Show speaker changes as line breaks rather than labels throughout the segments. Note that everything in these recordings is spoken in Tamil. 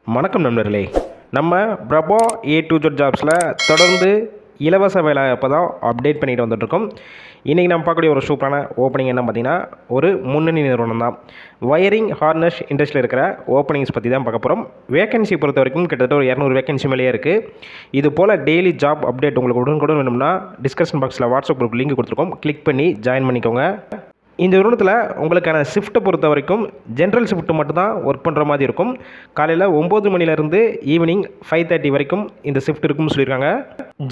வணக்கம் நண்பர்களே. நம்ம பிரபா A to Z ஜாப்ஸில் தொடர்ந்து இலவச வேலைவாய்ப்பை தான் அப்டேட் பண்ணிட்டு வந்துட்டுருக்கோம். இன்றைக்கி நம்ம பார்க்கக்கூடிய ஒரு சூப்பரான ஓப்பனிங் என்ன பார்த்தீங்கன்னா, ஒரு முன்னணி நிறுவனம் தான். வயரிங் ஹார்னஸ் இண்டஸ்ட்ரியில் இருக்கிற ஓப்பனிங்ஸ் பற்றி தான் பார்க்க போகிறோம். வேகன்சி பொறுத்த வரைக்கும் கிட்டத்தட்ட ஒரு 200 வேகன்சி மேலேயே இருக்குது. இது போல் டெய்லி ஜாப் அப்டேட் உங்களுக்கு உடனுக்குடன் வேணும்னா டிஸ்கஷன் பாக்ஸில் வாட்ஸ்அப் குரூப் லிங்க் கொடுத்துருக்கோம். கிளிக் பண்ணி ஜாயின் பண்ணிக்கோங்க. இந்த நிறுவனத்தில் உங்களுக்கான ஷிஃப்ட்டை பொறுத்த வரைக்கும் ஜென்ரல் ஷிஃப்ட்டு மட்டும்தான் ஒர்க் பண்ணுற மாதிரி இருக்கும். காலையில் 9 மணிலேருந்து ஈவினிங் 5:30 வரைக்கும் இந்த ஷிஃப்ட் இருக்கும்னு சொல்லியிருக்காங்க.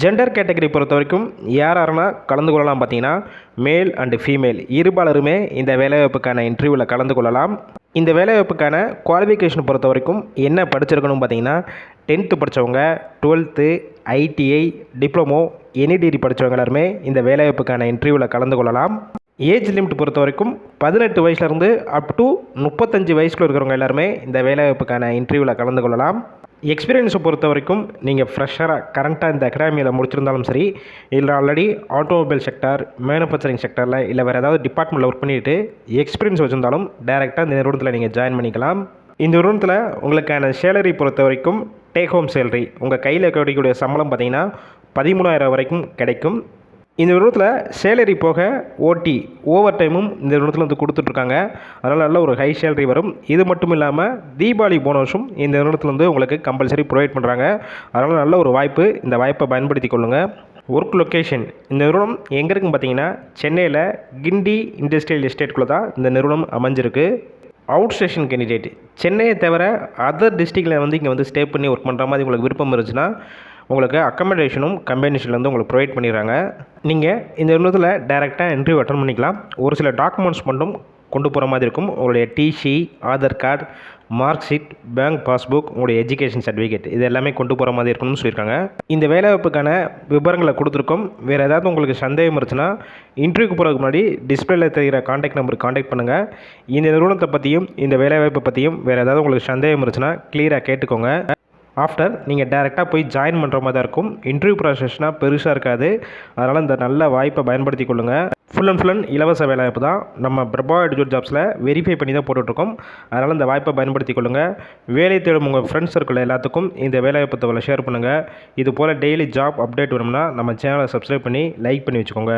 ஜெண்டர் கேட்டகரி பொறுத்த வரைக்கும் யாரெல்லாம் கலந்து கொள்ளலாம் பார்த்தீங்கன்னா, மேல் அண்டு ஃபீமேல் இருபாலருமே இந்த வேலைவாய்ப்புக்கான இன்டர்வியூவில் கலந்து கொள்ளலாம். இந்த வேலைவாய்ப்புக்கான குவாலிஃபிகேஷன் பொறுத்த வரைக்கும் என்ன படிச்சிருக்கணும் பார்த்தீங்கன்னா, 10th படித்தவங்க, 12th, ITI, diploma, any degree படித்தவங்க எல்லாருமே இந்த வேலைவாய்ப்புக்கான இன்டர்வியூவில் கலந்து கொள்ளலாம். ஏஜ் லிமிட் பொறுத்த வரைக்கும் 18 வயசுலேருந்து அப் டு 35 வயசுக்குள்ள இருக்கிறவங்க எல்லாருமே இந்த வேலைவாய்ப்புக்கான இன்டர்வியூவில் கலந்து கொள்ளலாம். எக்ஸ்பீரியன்ஸை பொறுத்த வரைக்கும் நீங்கள் ஃப்ரெஷராக கரண்ட்டாக இந்த அகாடமியில் முடிச்சிருந்தாலும் சரி, இல்லை ஆல்ரெடி ஆட்டோமொபைல் செக்டார், மேனுஃபேக்சரிங் செக்டரில் இல்லை வேறு ஏதாவது டிபார்ட்மெண்ட்டில் ஒர்க் பண்ணிவிட்டு எக்ஸ்பீரியன்ஸ் வச்சுருந்தாலும் டேரெக்டாக இந்த நிறுவனத்தில் நீங்கள் ஜாயின் பண்ணிக்கலாம். இந்த நிறுவனத்தில் உங்களுக்கான சேலரி பொறுத்த வரைக்கும் டேக் ஹோம் சேலரி உங்கள் கையில் கிடைக்கக்கூடிய சம்பளம் பார்த்தீங்கன்னா 13,000 வரைக்கும் கிடைக்கும். இந்த நிறுவனத்தில் சேலரி போக ஓடி ஓவர் டைமும் இந்த நிறுவனத்தில் வந்து கொடுத்துட்ருக்காங்க. அதனால் நல்ல ஒரு ஹை சேலரி வரும். இது மட்டும் இல்லாமல் தீபாவளி போனஸும் இந்த நிறுவனத்தில் வந்து உங்களுக்கு கம்பல்சரி ப்ரொவைட் பண்ணுறாங்க. அதனால் நல்ல ஒரு வாய்ப்பு, இந்த வாய்ப்பை பயன்படுத்தி கொள்ளுங்கள். ஒர்க் லொக்கேஷன் இந்த நிறுவனம் எங்கே இருக்குன்னு பார்த்தீங்கன்னா, சென்னையில் கிண்டி இண்டஸ்ட்ரியல் எஸ்டேட்குள்ளே தான் இந்த நிறுவனம் அமைஞ்சிருக்கு. அவுட் ஸ்டேஷன் கேண்டிடேட் சென்னையை தவிர அதர் டிஸ்ட்ரிக்டில் வந்து இங்கே வந்து ஸ்டே பண்ணி ஒர்க் பண்ணுற மாதிரி உங்களுக்கு விருப்பம் இருந்துச்சுன்னா உங்களுக்கு அக்கமடேஷனும் கம்பெனிஷன்லேருந்து உங்களுக்கு ப்ரொவைட் பண்ணிடுறாங்க. நீங்கள் இந்த நிறுவனத்தில் டைரெக்டாக இன்டர்வியூ அட்டன் பண்ணிக்கலாம். ஒரு சில டாக்குமெண்ட்ஸ் மட்டும் கொண்டு போகிற மாதிரி இருக்கும். உங்களுடைய TC, Aadhaar card, mark sheet, bank passbook, உங்களுடைய எஜுகேஷன் சர்டிஃபிகேட் இது எல்லாமே கொண்டு போகிற மாதிரி இருக்கணும்னு சொல்லியிருக்காங்க. இந்த வேலைவாய்ப்புக்கான விவரங்களை கொடுத்துருக்கோம். வேறு ஏதாவது உங்களுக்கு சந்தேகம் இருந்துச்சுன்னா இன்டர்வியூக்கு போகிறதுக்கு முன்னாடி டிஸ்பிளேல தெரிகிற காண்டாக்ட் நம்பருக்கு காண்டாக்ட் பண்ணுங்கள். இந்த நிறுவனத்தை பற்றியும் இந்த வேலைவாய்ப்பை பற்றியும் வேறு ஏதாவது உங்களுக்கு சந்தேகம் இருந்துச்சுன்னா கிளியராக கேட்டுக்கோங்க. ஆஃப்டர் நீங்கள் டேரெக்டாக போய் ஜாயின் பண்ணுற மாதிரி தான் இருக்கும். இன்டர்வியூ ப்ராசஸ்னால் பெருசாக இருக்காது. அதனால் இந்த நல்ல வாய்ப்பை பயன்படுத்தி கொள்ளுங்கள். ஃபுல் அண்ட் இலவச வேலைவாய்ப்பு தான். நம்ம பிரபா எடிஜோட் ஜாப்ஸில் வெரிஃபை பண்ணி தான் போட்டுட்ருக்கோம். அதனால் இந்த வாய்ப்பை பயன்படுத்தி கொள்ளுங்கள். வேலை தேடும் உங்கள் ஃப்ரெண்ட்ஸ் சர்க்கிள் எல்லாத்துக்கும் இந்த வேலைவாய்ப்பு தகவலை ஷேர் பண்ணுங்கள். இது போல் டெய்லி ஜாப் அப்டேட் வேணும்னா நம்ம சேனலை சப்ஸ்கிரைப் பண்ணி லைக் பண்ணி வச்சுக்கோங்க.